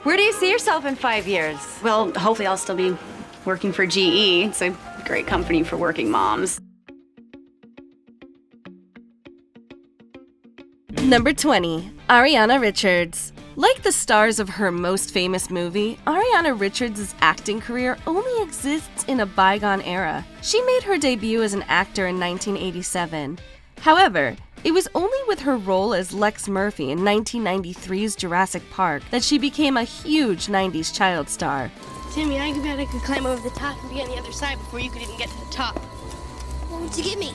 Where do you see yourself in 5 years? Well, hopefully I'll still be working for GE. It's a great company for working moms. Number 20, Ariana Richards. Like the stars of her most famous movie, Ariana Richards' acting career only exists in a bygone era. She made her debut as an actor in 1987. However, it was only with her role as Lex Murphy in 1993's Jurassic Park that she became a huge 90s child star. Timmy, I bet I could climb over the top and be on the other side before you could even get to the top. What would you give me?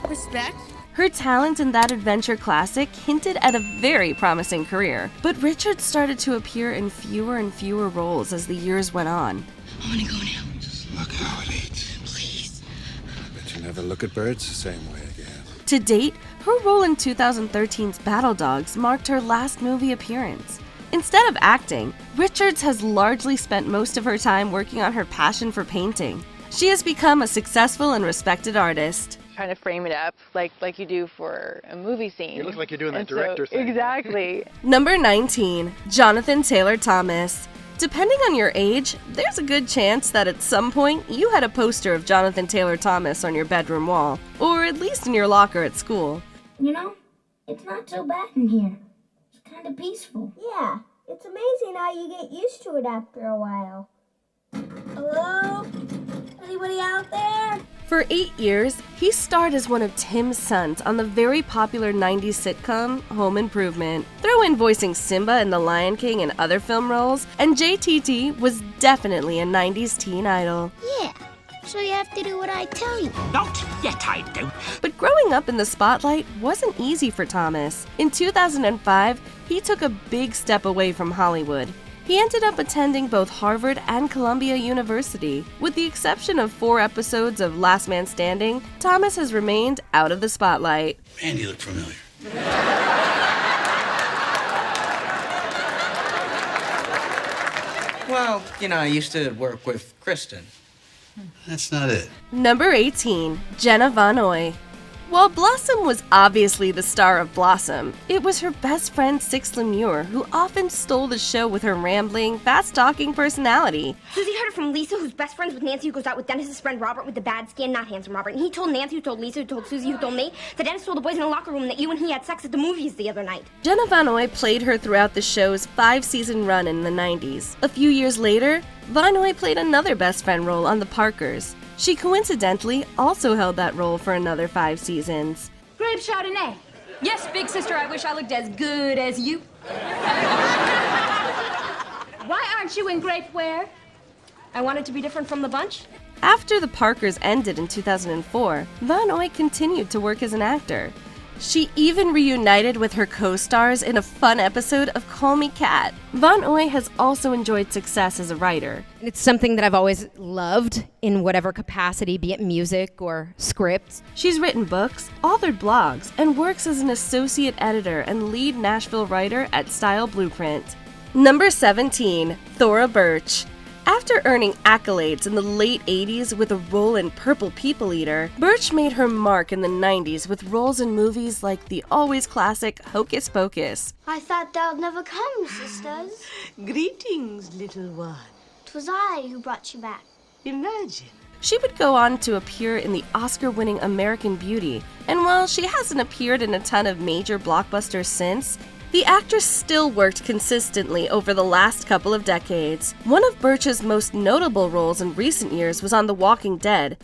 Respect? Her talent in that adventure classic hinted at a very promising career, but Richards started to appear in fewer and fewer roles as the years went on. I want to go now. Just look how it eats. Please. I bet you never look at birds the same way again. To date, her role in 2013's Battle Dogs marked her last movie appearance. Instead of acting, Richards has largely spent most of her time working on her passion for painting. She has become a successful and respected artist. Trying to frame it up like you do for a movie scene. You look like you're doing that director thing. Exactly. Number 19, Jonathan Taylor Thomas. Depending on your age, there's a good chance that at some point you had a poster of Jonathan Taylor Thomas on your bedroom wall, or at least in your locker at school. You know, it's not so bad in here. It's kind of peaceful. Yeah, it's amazing how you get used to it after a while. Hello? Anybody out there? For 8 years, he starred as one of Tim's sons on the very popular 90s sitcom Home Improvement. Throw in voicing Simba in The Lion King and other film roles, and JTT was definitely a 90s teen idol. Yeah, so you have to do what I tell you. Not yet, I don't. But growing up in the spotlight wasn't easy for Thomas. In 2005, he took a big step away from Hollywood. He ended up attending both Harvard and Columbia University. With the exception of 4 episodes of Last Man Standing, Thomas has remained out of the spotlight. Man, you look familiar. Well, you know, I used to work with Kristen. That's not it. Number 18, Jenna von Oy. While Blossom was obviously the star of Blossom, it was her best friend Six Lemure who often stole the show with her rambling, fast-talking personality. Susie heard it from Lisa, who's best friends with Nancy, who goes out with Dennis's friend Robert with the bad skin, not handsome Robert. And he told Nancy, who told Lisa, who told Susie, who told me, that Dennis told the boys in the locker room that you and he had sex at the movies the other night. Jenna von Oy played her throughout the show's 5-season run in the 90s. A few years later, Von Oy played another best friend role on The Parkers. She coincidentally also held that role for another 5 seasons. Grape Chardonnay. Yes, big sister, I wish I looked as good as you. Why aren't you in grape wear? I wanted to be different from the bunch. After The Parkers ended in 2004, Von Oy continued to work as an actor. She even reunited with her co-stars in a fun episode of Call Me Kat. Von Oy has also enjoyed success as a writer. It's something that I've always loved in whatever capacity, be it music or scripts. She's written books, authored blogs, and works as an associate editor and lead Nashville writer at Style Blueprint. Number 17, Thora Birch. After earning accolades in the late 80s with a role in Purple People Eater, Birch made her mark in the 90s with roles in movies like the always classic Hocus Pocus. I thought that would never come, sisters. Greetings, little one. 'Twas I who brought you back. Imagine. She would go on to appear in the Oscar-winning American Beauty, and while she hasn't appeared in a ton of major blockbusters since, the actress still worked consistently over the last couple of decades. One of Birch's most notable roles in recent years was on The Walking Dead.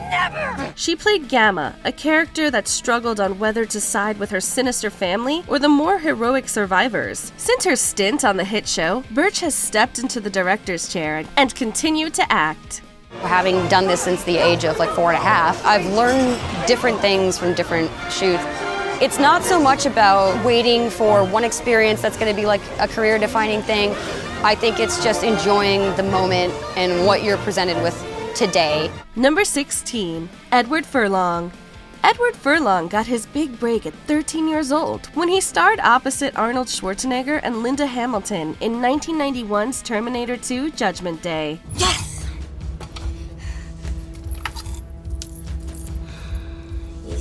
Never! She played Gamma, a character that struggled on whether to side with her sinister family or the more heroic survivors. Since her stint on the hit show, Birch has stepped into the director's chair and continued to act. Having done this since the age of like 4.5, I've learned different things from different shoots. It's not so much about waiting for one experience that's going to be like a career-defining thing. I think it's just enjoying the moment and what you're presented with today. Number 16, Edward Furlong. Edward Furlong got his big break at 13 years old when he starred opposite Arnold Schwarzenegger and Linda Hamilton in 1991's Terminator 2: Judgment Day. Yes!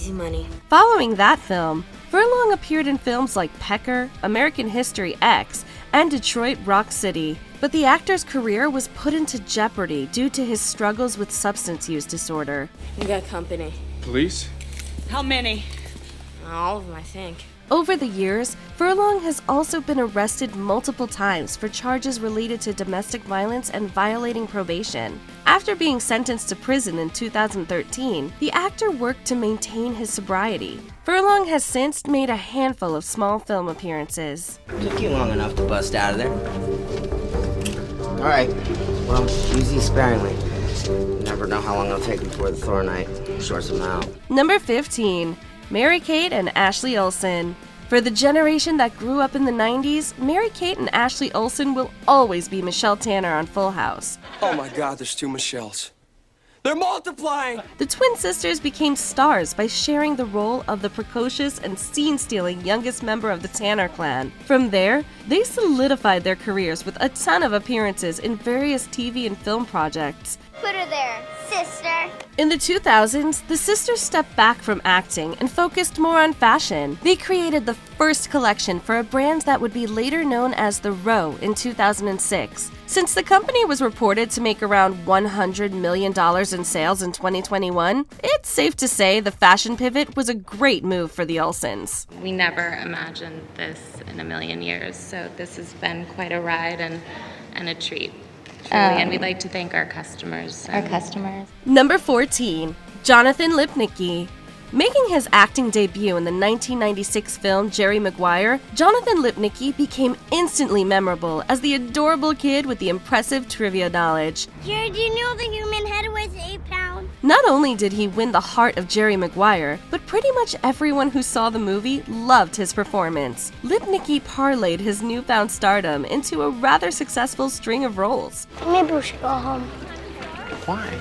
Easy money. Following that film, Furlong appeared in films like Pecker, American History X, and Detroit Rock City. But the actor's career was put into jeopardy due to his struggles with substance use disorder. We got company. Police? How many? All of them, I think. Over the years, Furlong has also been arrested multiple times for charges related to domestic violence and violating probation. After being sentenced to prison in 2013, the actor worked to maintain his sobriety. Furlong has since made a handful of small film appearances. Took you long enough to bust out of there. All right, well, use these sparingly. You never know how long it'll take before the Thor night sorts them out. Number 15. Mary-Kate and Ashley Olsen. For the generation that grew up in the 90s, Mary-Kate and Ashley Olsen will always be Michelle Tanner on Full House. Oh my God, there's 2 Michelles. They're multiplying! The twin sisters became stars by sharing the role of the precocious and scene-stealing youngest member of the Tanner clan. From there, they solidified their careers with a ton of appearances in various TV and film projects. Put her there, sister. In the 2000s, the sisters stepped back from acting and focused more on fashion. They created the first collection for a brand that would be later known as The Row in 2006. Since the company was reported to make around $100 million in sales in 2021, it's safe to say the fashion pivot was a great move for the Olsens. We never imagined this in a million years, so this has been quite a ride and a treat. And we'd like to thank our customers. Number 14. Jonathan Lipnicki. Making his acting debut in the 1996 film Jerry Maguire, Jonathan Lipnicki became instantly memorable as the adorable kid with the impressive trivia knowledge. Jerry, do you know the human head weighs 8 pounds? Not only did he win the heart of Jerry Maguire, but pretty much everyone who saw the movie loved his performance. Lipnicki parlayed his newfound stardom into a rather successful string of roles. Maybe we should go home. Why?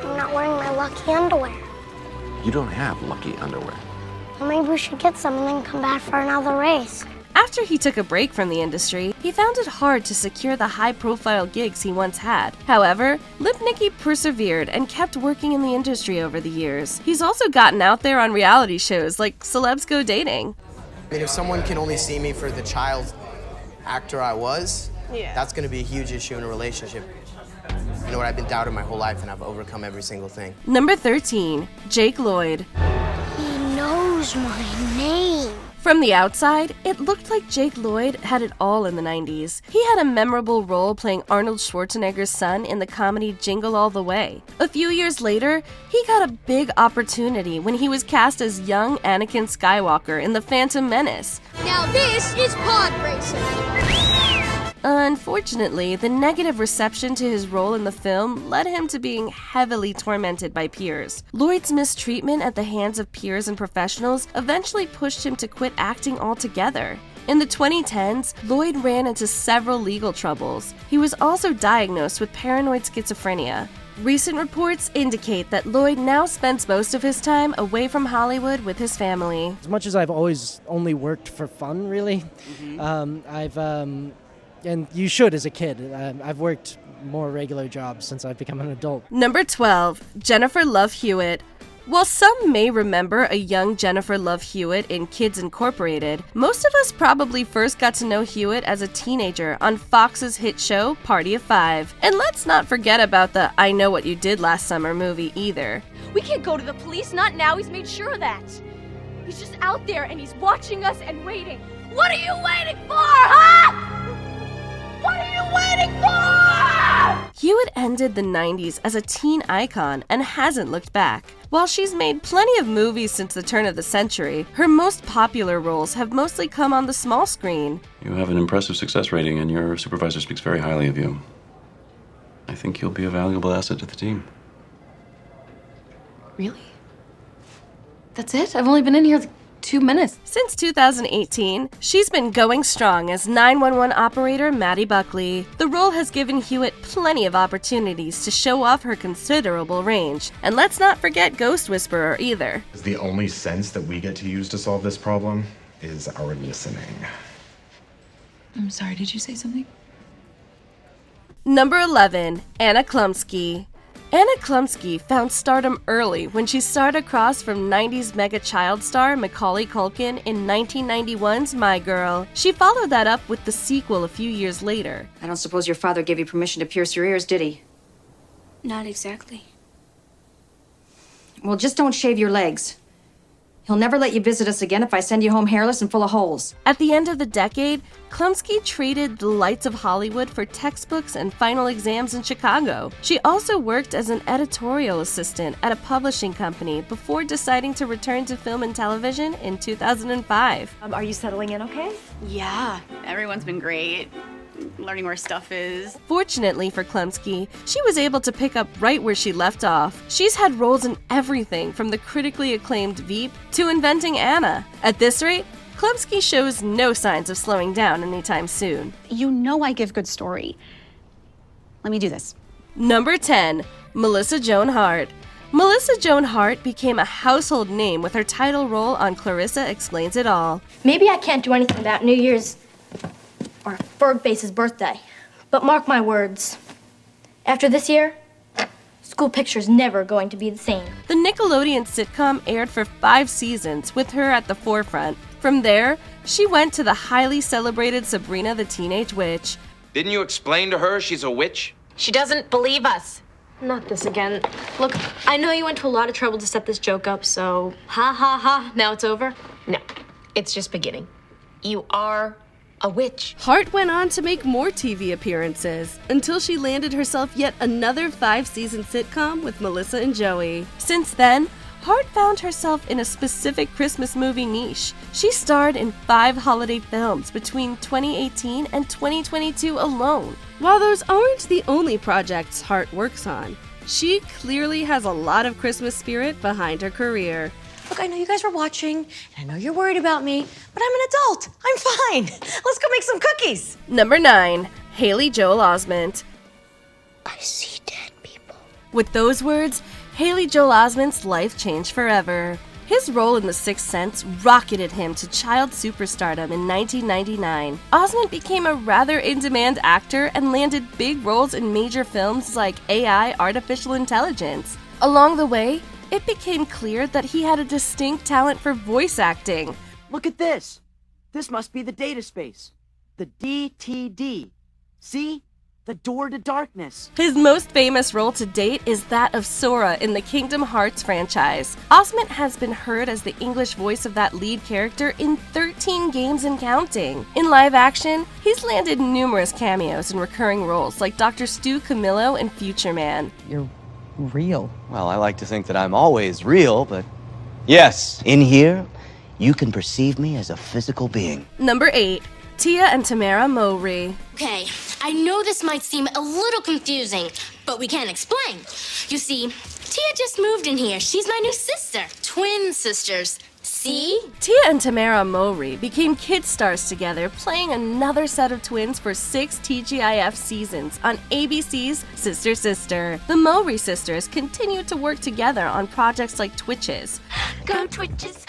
I'm not wearing my lucky underwear. You don't have lucky underwear. Well, maybe we should get some and then come back for another race. After he took a break from the industry, he found it hard to secure the high-profile gigs he once had. However, Lipnicki persevered and kept working in the industry over the years. He's also gotten out there on reality shows like Celebs Go Dating. I mean, if someone can only see me for the child actor I was, that's going to be a huge issue in a relationship. You know what, I've been doubted my whole life and I've overcome every single thing. Number 13. Jake Lloyd. He knows my name. From the outside, it looked like Jake Lloyd had it all in the 90s. He had a memorable role playing Arnold Schwarzenegger's son in the comedy Jingle All the Way. A few years later, he got a big opportunity when he was cast as young Anakin Skywalker in The Phantom Menace. Now this is pod racing. Unfortunately, the negative reception to his role in the film led him to being heavily tormented by peers. Lloyd's mistreatment at the hands of peers and professionals eventually pushed him to quit acting altogether. In the 2010s, Lloyd ran into several legal troubles. He was also diagnosed with paranoid schizophrenia. Recent reports indicate that Lloyd now spends most of his time away from Hollywood with his family. As much as I've always only worked for fun, really, and you should as a kid. I've worked more regular jobs since I've become an adult. Number 12. Jennifer Love Hewitt. While some may remember a young Jennifer Love Hewitt in Kids Incorporated, most of us probably first got to know Hewitt as a teenager on Fox's hit show Party of Five. And let's not forget about the I Know What You Did Last Summer movie either. We can't go to the police, not now. He's made sure of that. He's just out there and he's watching us and waiting. What are you waiting for, huh? What are you waiting for? Hewitt ended the 90s as a teen icon and hasn't looked back. While she's made plenty of movies since the turn of the century, her most popular roles have mostly come on the small screen. You have an impressive success rating and your supervisor speaks very highly of you. I think you'll be a valuable asset to the team. Really? That's it? I've only been in here 2 minutes. Since 2018, she's been going strong as 911 operator Maddie Buckley. The role has given Hewitt plenty of opportunities to show off her considerable range. And let's not forget Ghost Whisperer either. The only sense that we get to use to solve this problem is our listening. I'm sorry, did you say something? Number 11. Anna Chlumsky. Anna Chlumsky found stardom early when she starred across from 90s mega child star Macaulay Culkin in 1991's My Girl. She followed that up with the sequel a few years later. I don't suppose your father gave you permission to pierce your ears, did he? Not exactly. Well, just don't shave your legs. He'll never let you visit us again if I send you home hairless and full of holes. At the end of the decade, Chlumsky traded the lights of Hollywood for textbooks and final exams in Chicago. She also worked as an editorial assistant at a publishing company before deciding to return to film and television in 2005. Are you settling in okay? Yeah, everyone's been great. Learning where stuff is. Fortunately for Chlumsky, she was able to pick up right where she left off. She's had roles in everything from the critically acclaimed Veep to Inventing Anna. At this rate, Chlumsky shows no signs of slowing down anytime soon. You know I give good story. Let me do this. Number 10, Melissa Joan Hart. Melissa Joan Hart became a household name with her title role on Clarissa Explains It All. Maybe I can't do anything about New Year's or Bergface's birthday, but mark my words. After this year, school picture's never going to be the same. The Nickelodeon sitcom aired for 5 seasons with her at the forefront. From there, she went to the highly celebrated Sabrina the Teenage Witch. Didn't you explain to her she's a witch? She doesn't believe us. Not this again. Look, I know you went to a lot of trouble to set this joke up, so ha ha ha, now it's over? No, it's just beginning. You are a witch. Hart went on to make more TV appearances until she landed herself yet another 5-season sitcom with Melissa and Joey. Since then, Hart found herself in a specific Christmas movie niche. She starred in 5 holiday films between 2018 and 2022 alone. While those aren't the only projects Hart works on, she clearly has a lot of Christmas spirit behind her career. Look, I know you guys were watching, and I know you're worried about me, but I'm an adult. I'm fine. Let's go make some cookies. Number 9, Haley Joel Osment. I see dead people. With those words, Haley Joel Osment's life changed forever. His role in The Sixth Sense rocketed him to child superstardom in 1999. Osment became a rather in-demand actor and landed big roles in major films like AI Artificial Intelligence. Along the way, it became clear that he had a distinct talent for voice acting. Look at this. This must be the data space. The DTD. See? The door to darkness. His most famous role to date is that of Sora in the Kingdom Hearts franchise. Osment has been heard as the English voice of that lead character in 13 games and counting. In live action, he's landed numerous cameos in recurring roles like Dr. Stu Camillo in Future Man. You're real. Well, I like to think that I'm always real, but yes. In here, you can perceive me as a physical being. Number 8, Tia and Tamera Mowry. Okay, I know this might seem a little confusing, but we can explain. You see, Tia just moved in here. She's my new sister. Twin sisters. See? Tia and Tamera Mowry became kid stars together, playing another set of twins for 6 TGIF seasons on ABC's Sister Sister. The Mowry sisters continued to work together on projects like Twitches. Go Twitches,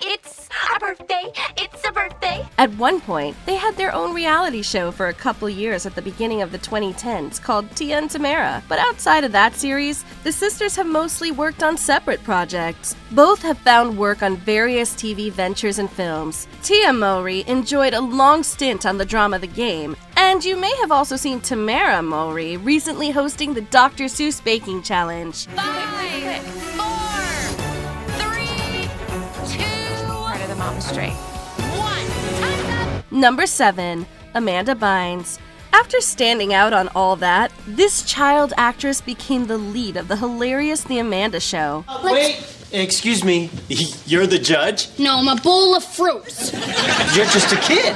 it's our birthday, it's a birthday. At one point, they had their own reality show for a couple years at the beginning of the 2010s called Tia and Tamera. But outside of that series, the sisters have mostly worked on separate projects. Both have found work on various TV ventures and films. Tia Mowry enjoyed a long stint on the drama The Game, and you may have also seen Tamera Mowry recently hosting the Dr. Seuss Baking Challenge. 5, 4, 3, 2. Part of the mountain straight. 1. Time's up. Number 7, Amanda Bynes. After standing out on All That, this child actress became the lead of the hilarious The Amanda Show. Wait, excuse me, you're the judge? No, I'm a bowl of fruits. You're just a kid.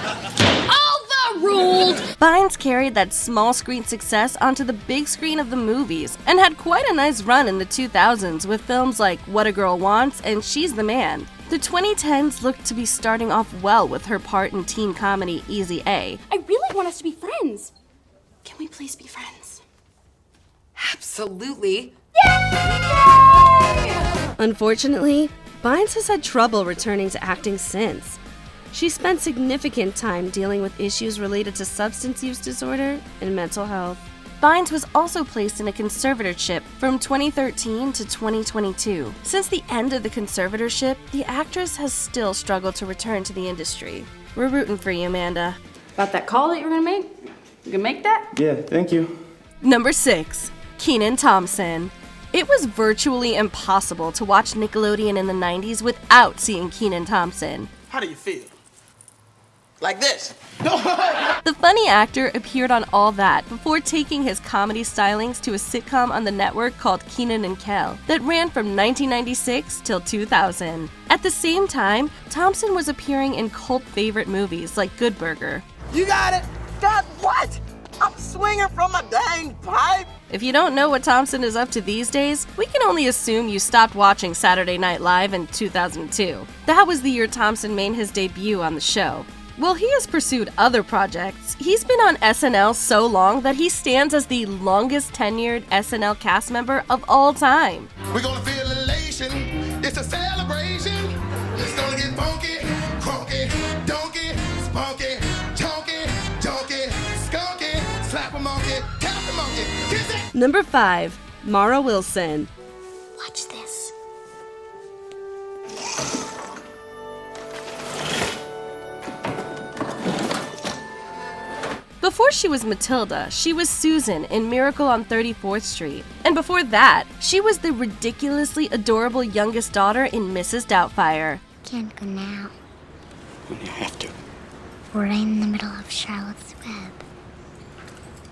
Overruled. Bynes carried that small screen success onto the big screen of the movies and had quite a nice run in the 2000s with films like What a Girl Wants and She's the Man. The 2010s looked to be starting off well with her part in teen comedy Easy A. I really want us to be friends. Can we please be friends? Absolutely. Unfortunately, Bynes has had trouble returning to acting since. She spent significant time dealing with issues related to substance use disorder and mental health. Bynes was also placed in a conservatorship from 2013 to 2022. Since the end of the conservatorship, the actress has still struggled to return to the industry. We're rooting for you, Amanda. About that call that you were gonna make? You can make that? Yeah, thank you. Number 6. Kenan Thompson. It was virtually impossible to watch Nickelodeon in the 90s without seeing Kenan Thompson. How do you feel? Like this. The funny actor appeared on All That before taking his comedy stylings to a sitcom on the network called Kenan and Kel that ran from 1996 till 2000. At the same time, Thompson was appearing in cult favorite movies like Good Burger. You got it. That what? I'm swinging from a dang pipe. If you don't know what Thompson is up to these days, we can only assume you stopped watching Saturday Night Live in 2002. That was the year Thompson made his debut on the show. While he has pursued other projects, he's been on SNL so long that he stands as the longest tenured SNL cast member of all time. We're gonna feel elation. It's a celebration. It's gonna get funky, crunky, donkey, spunky, chunky, junky, skunky, slap a monkey, tap a monkey, kiss it. Number 5. Mara Wilson. Watch this. Before she was Matilda, she was Susan in Miracle on 34th Street. And before that, she was the ridiculously adorable youngest daughter in Mrs. Doubtfire. Can't go now. When you have to. We're right in the middle of Charlotte's Web.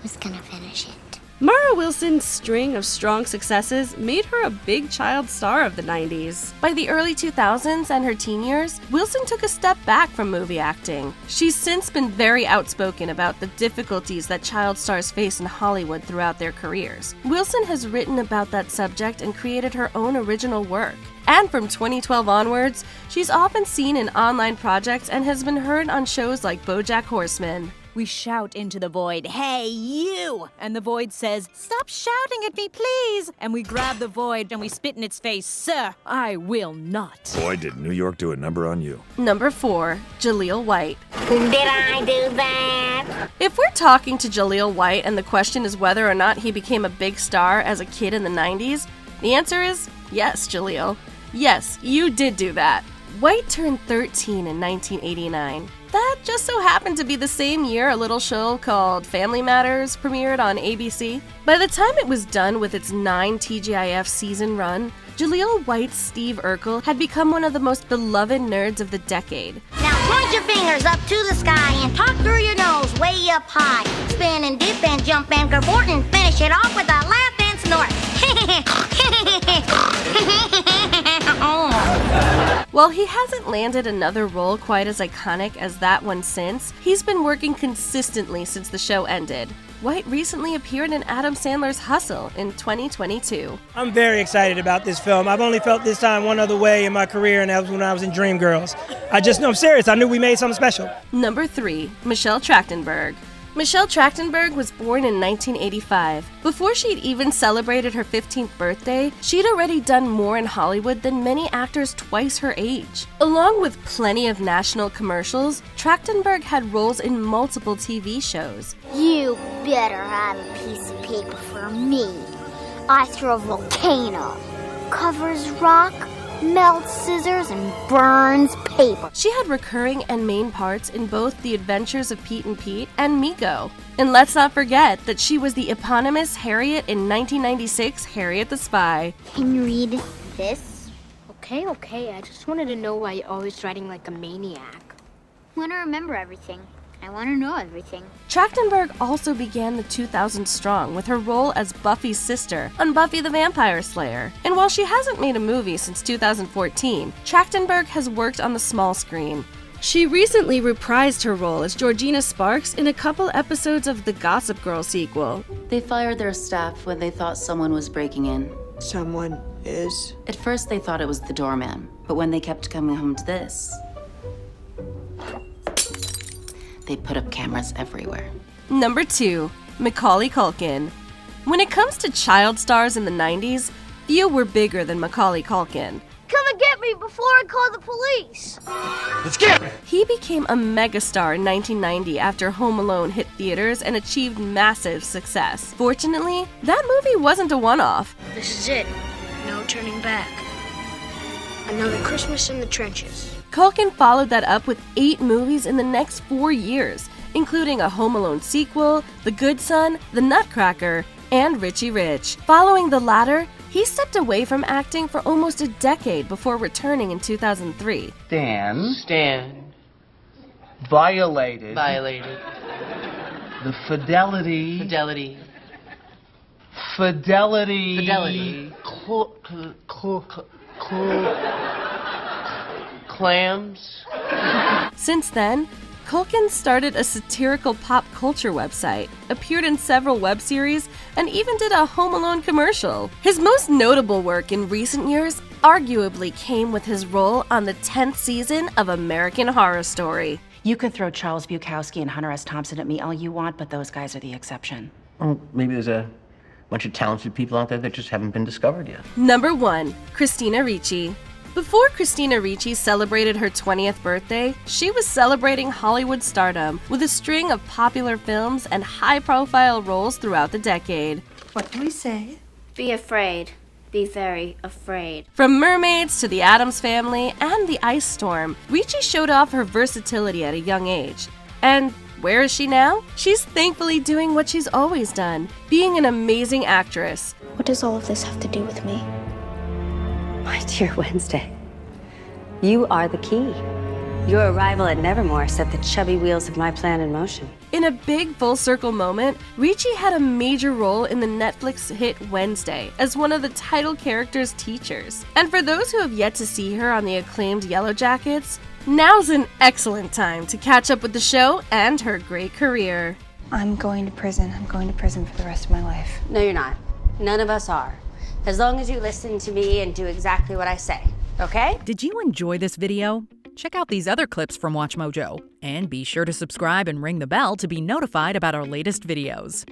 Who's gonna finish it? Mara Wilson's string of strong successes made her a big child star of the 90s. By the early 2000s and her teen years, Wilson took a step back from movie acting. She's since been very outspoken about the difficulties that child stars face in Hollywood throughout their careers. Wilson has written about that subject and created her own original work. And from 2012 onwards, she's often seen in online projects and has been heard on shows like BoJack Horseman. We shout into the void, "Hey, you!" And the void says, "Stop shouting at me, please!" And we grab the void and we spit in its face, "Sir, I will not." Boy, did New York do a number on you. Number 4. Jaleel White. Did I do that? If we're talking to Jaleel White and the question is whether or not he became a big star as a kid in the 90s, the answer is yes, Jaleel. Yes, you did do that. White turned 13 in 1989. That just so happened to be the same year a little show called Family Matters premiered on ABC. By the time it was done with its 9 TGIF season run, Jaleel White's Steve Urkel had become one of the most beloved nerds of the decade. Now point your fingers up to the sky and talk through your nose way up high. Spin and dip and jump and cavort and finish it off with a laugh and snort. While he hasn't landed another role quite as iconic as that one since, he's been working consistently since the show ended. White recently appeared in Adam Sandler's Hustle in 2022. I'm very excited about this film. I've only felt this time one other way in my career, and that was when I was in Dreamgirls. I'm serious. I knew we made something special. Number 3. Michelle Trachtenberg. Michelle Trachtenberg was born in 1985. Before she'd even celebrated her 15th birthday, she'd already done more in Hollywood than many actors twice her age. Along with plenty of national commercials, Trachtenberg had roles in multiple TV shows. You better have a piece of paper for me. I throw a volcano, covers rock, melts scissors, and burns paper. She had recurring and main parts in both The Adventures of Pete and Pete and Mego. And let's not forget that she was the eponymous Harriet in 1996 Harriet the Spy. Can you read this? Okay, I just wanted to know why you're always writing like a maniac. I want to remember everything. I want to know everything. Trachtenberg also began the 2000s strong with her role as Buffy's sister on Buffy the Vampire Slayer. And while she hasn't made a movie since 2014, Trachtenberg has worked on the small screen. She recently reprised her role as Georgina Sparks in a couple episodes of the Gossip Girl sequel. They fired their staff when they thought someone was breaking in. Someone is? At first they thought it was the doorman, but when they kept coming home to this, they put up cameras everywhere. Number 2. Macaulay Culkin. When it comes to child stars in the 90s, few were bigger than Macaulay Culkin. Come and get me, me before I call the police. Let's get it! He became a megastar in 1990 after Home Alone hit theaters and achieved massive success. Fortunately, that movie wasn't a one-off. This is it. No turning back. Another Christmas in the trenches. Culkin followed that up with 8 movies in the next 4 years, including a Home Alone sequel, The Good Son, The Nutcracker, and Richie Rich. Following the latter, he stepped away from acting for almost a decade before returning in 2003. Stan violated the fidelity clams. Since then, Culkin started a satirical pop culture website, appeared in several web series, and even did a Home Alone commercial. His most notable work in recent years arguably came with his role on the 10th season of American Horror Story. You can throw Charles Bukowski and Hunter S. Thompson at me all you want, but those guys are the exception. Well, maybe there's a bunch of talented people out there that just haven't been discovered yet. Number 1. Christina Ricci. Before Christina Ricci celebrated her 20th birthday, she was celebrating Hollywood stardom with a string of popular films and high-profile roles throughout the decade. What do we say? Be afraid. Be very afraid. From Mermaids to The Addams Family and The Ice Storm, Ricci showed off her versatility at a young age. And where is she now? She's thankfully doing what she's always done, being an amazing actress. What does all of this have to do with me? My dear Wednesday, you are the key. Your arrival at Nevermore set the chubby wheels of my plan in motion. In a big full-circle moment, Ricci had a major role in the Netflix hit Wednesday as one of the title character's teachers. And for those who have yet to see her on the acclaimed Yellow Jackets, now's an excellent time to catch up with the show and her great career. I'm going to prison. I'm going to prison for the rest of my life. No, you're not. None of us are. As long as you listen to me and do exactly what I say, okay? Did you enjoy this video? Check out these other clips from WatchMojo, and be sure to subscribe and ring the bell to be notified about our latest videos.